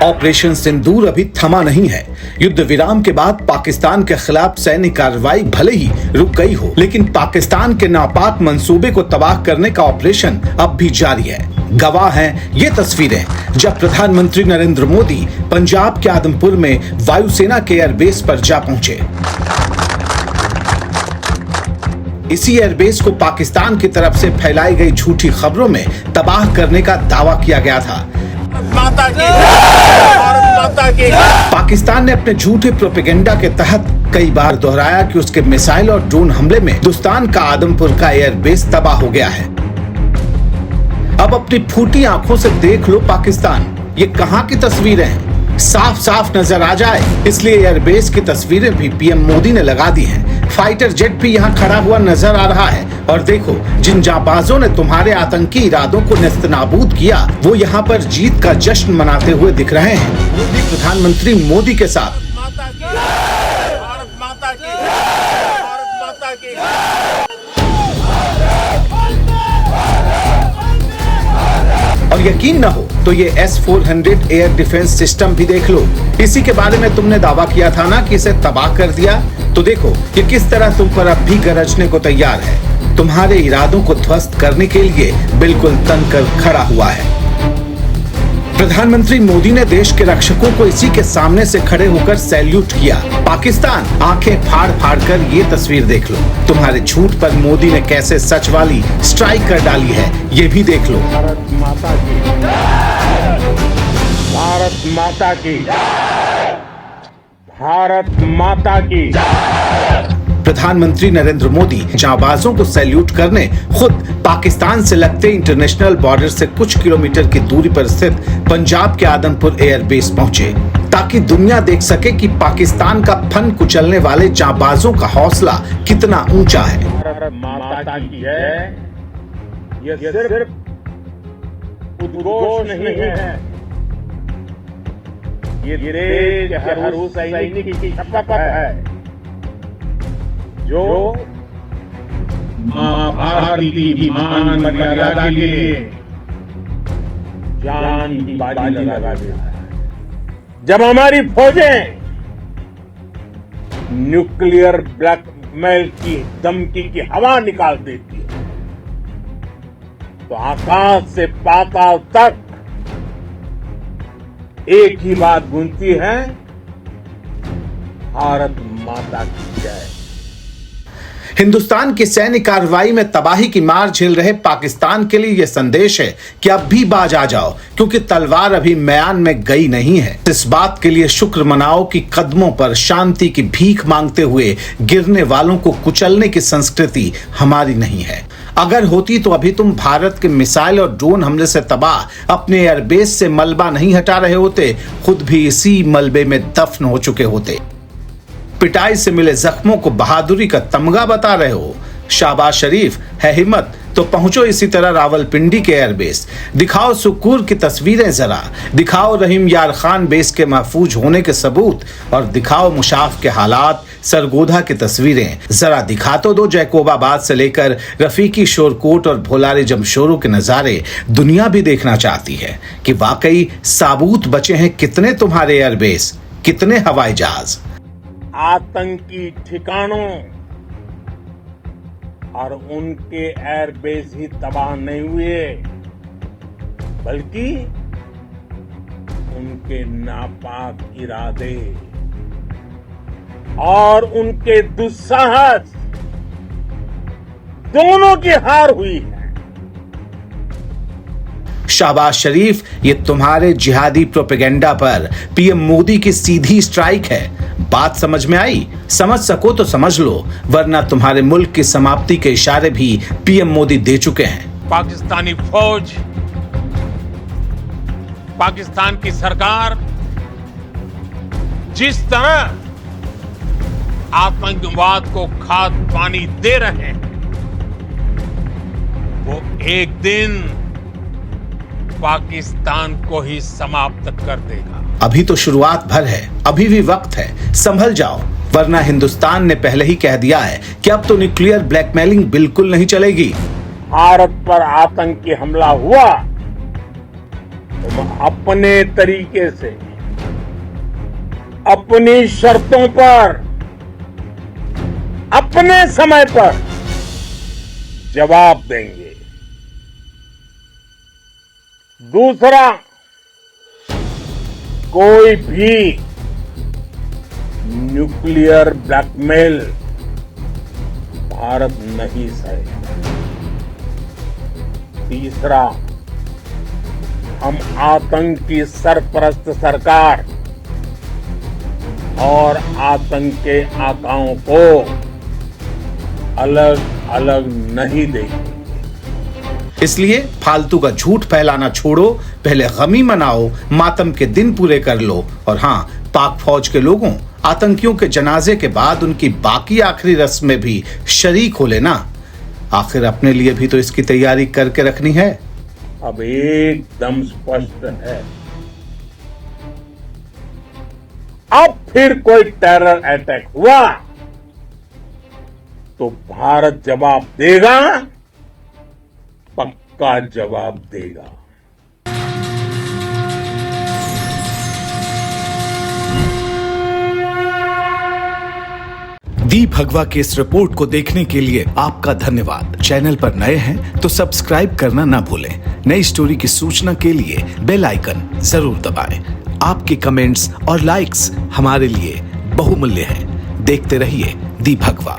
Operation सिंदूर अभी थमा नहीं है। युद्ध विराम के बाद पाकिस्तान के खिलाफ सैन्य कार्रवाई भले ही रुक गई हो, लेकिन पाकिस्तान के नापाक मंसूबे को तबाह करने का ऑपरेशन अब भी जारी है। गवाह हैं ये तस्वीरें जब प्रधानमंत्री नरेंद्र मोदी पंजाब के आदमपुर में वायुसेना के एयरबेस पर जा पहुंचे। इसी एयरबेस को पाकिस्तान की तरफ से फैलाई गई झूठी खबरों में तबाह करने का दावा किया गया था। माता की, माता की। पाकिस्तान ने अपने झूठे प्रोपेगेंडा के तहत कई बार दोहराया कि उसके मिसाइल और ड्रोन हमले में हिंदुस्तान का आदमपुर का एयरबेस तबाह हो गया है। अब अपनी फूटी आंखों से देख लो पाकिस्तान, ये कहां की तस्वीरें हैं, साफ साफ नजर आ जाए, इसलिए एयरबेस की तस्वीरें भी पीएम मोदी ने लगा दी हैं। फाइटर जेट भी यहाँ खड़ा हुआ नजर आ रहा है और देखो, जिन जांबाजों ने तुम्हारे आतंकी इरादों को नेस्तनाबूद किया, वो यहाँ पर जीत का जश्न मनाते हुए दिख रहे हैं। प्रधानमंत्री मोदी के साथ। माता की, भारत माता की, भारत माता की। और यकीन न हो तो ये S-400 एयर डिफेंस सिस्टम भी देख लो। इसी के बारे में तुमने दावा किया था ना कि इसे तबाह कर दिया, तो देखो ये किस तरह तुम पर अब भी गरजने को तैयार है। तुम्हारे इरादों को ध्वस्त करने के लिए बिल्कुल तनकर खड़ा हुआ है। प्रधानमंत्री मोदी ने देश के रक्षकों को इसी के सामने से खड़े होकर सैल्यूट किया। पाकिस्तान आंखें फाड़ फाड़ कर ये तस्वीर देख लो। तुम्हारे झूठ पर मोदी ने कैसे सच वाली स्ट्राइक कर डाली है, ये भी देख लो। भारत माता की, भारत माता की, भारत माता की। प्रधानमंत्री नरेंद्र मोदी जांबाजों को सैल्यूट करने खुद पाकिस्तान से लगते इंटरनेशनल बॉर्डर से कुछ किलोमीटर की दूरी पर स्थित पंजाब के आदमपुर एयरबेस पहुंचे, ताकि दुनिया देख सके कि पाकिस्तान का फन कुचलने वाले जांबाजों का हौसला कितना ऊंचा है। भारत माता की है, ये सिर्फ उद्घोष नहीं है, ये देश के हर उस सैनिक की शपथ है जो मां भारती की मान मर्यादा के लिए जान की बाजी लगा देता है। जब हमारी फौजें न्यूक्लियर ब्लैकमेल की धमकी की हवा निकाल देती है, तो आकाश से पाताल तक एक ही बात गूंजती है, भारत माता की जय। हिंदुस्तान की सैन्य कार्रवाई में तबाही की मार झेल रहे पाकिस्तान के लिए यह संदेश है कि अब भी बाज आ जाओ, क्योंकि तलवार अभी म्यान में गई नहीं है। इस बात के लिए शुक्र मनाओ कि कदमों पर शांति की भीख मांगते हुए गिरने वालों को कुचलने की संस्कृति हमारी नहीं है। अगर होती तो अभी तुम भारत के मिसाइल और ड्रोन हमले से तबाह अपने एयरबेस से मलबा नहीं हटा रहे होते, खुद भी इसी मलबे में दफन हो चुके होते। पिटाई से मिले जख्मों को बहादुरी का तमगा बता रहे हो। शाहबाज शरीफ है हिम्मत तो पहुंचो इसी तरह रावलपिंडी के एयरबेस, दिखाओ सुकूर की तस्वीरें, जरा दिखाओ रहीम यार खान बेस के महफूज होने के सबूत, और दिखाओ मुशाफ के हालात, सरगोधा की तस्वीरें। जरा दिखा तो दो जैकोबाबाद से लेकर रफीकी शोरकोट और भोलारे जमशोरों के नजारे। दुनिया भी देखना चाहती है कि वाकई साबूत बचे हैं कितने तुम्हारे एयरबेस, कितने हवाई जहाज। आतंकी ठिकानों और उनके एयरबेस ही तबाह नहीं हुए, बल्कि उनके नापाक इरादे और उनके दुस्साहस दोनों की हार हुई है। शाहबाज शरीफ, ये तुम्हारे जिहादी प्रोपेगेंडा पर पीएम मोदी की सीधी स्ट्राइक है। बात समझ में आई? समझ सको तो समझ लो, वरना तुम्हारे मुल्क की समाप्ति के इशारे भी पीएम मोदी दे चुके हैं। पाकिस्तानी फौज, पाकिस्तान की सरकार जिस तरह आतंकवाद को खाद पानी दे रहे हैं, वो एक दिन पाकिस्तान को ही समाप्त कर देगा। अभी तो शुरुआत भर है, अभी भी वक्त है, संभल जाओ, वरना हिंदुस्तान ने पहले ही कह दिया है कि अब तो न्यूक्लियर ब्लैकमेलिंग बिल्कुल नहीं चलेगी। भारत पर आतंकी हमला हुआ तो अपने तरीके से अपनी शर्तों पर अपने समय पर जवाब देंगे। दूसरा, कोई भी न्यूक्लियर ब्लैकमेल भारत नहीं सहेगा। तीसरा, हम आतंक की सरपरस्त सरकार और आतंक के आकाओं को अलग अलग नहीं देंगे। इसलिए फालतू का झूठ फैलाना छोड़ो, पहले गमी मनाओ, मातम के दिन पूरे कर लो। और हाँ, पाक फौज के लोगों, आतंकियों के जनाजे के बाद उनकी बाकी आखिरी रस्म में भी शरीक हो लेना। आखिर अपने लिए भी तो इसकी तैयारी करके रखनी है। अब एकदम स्पष्ट है, अब फिर कोई टेरर अटैक हुआ तो भारत जवाब देगा, पक्का जवाब देगा। दी भगवा की इस रिपोर्ट को देखने के लिए आपका धन्यवाद। चैनल पर नए हैं तो सब्सक्राइब करना ना भूलें। नई स्टोरी की सूचना के लिए बेल आइकन जरूर दबाएं। आपके कमेंट्स और लाइक्स हमारे लिए बहुमूल्य हैं। देखते रहिए दी भगवा।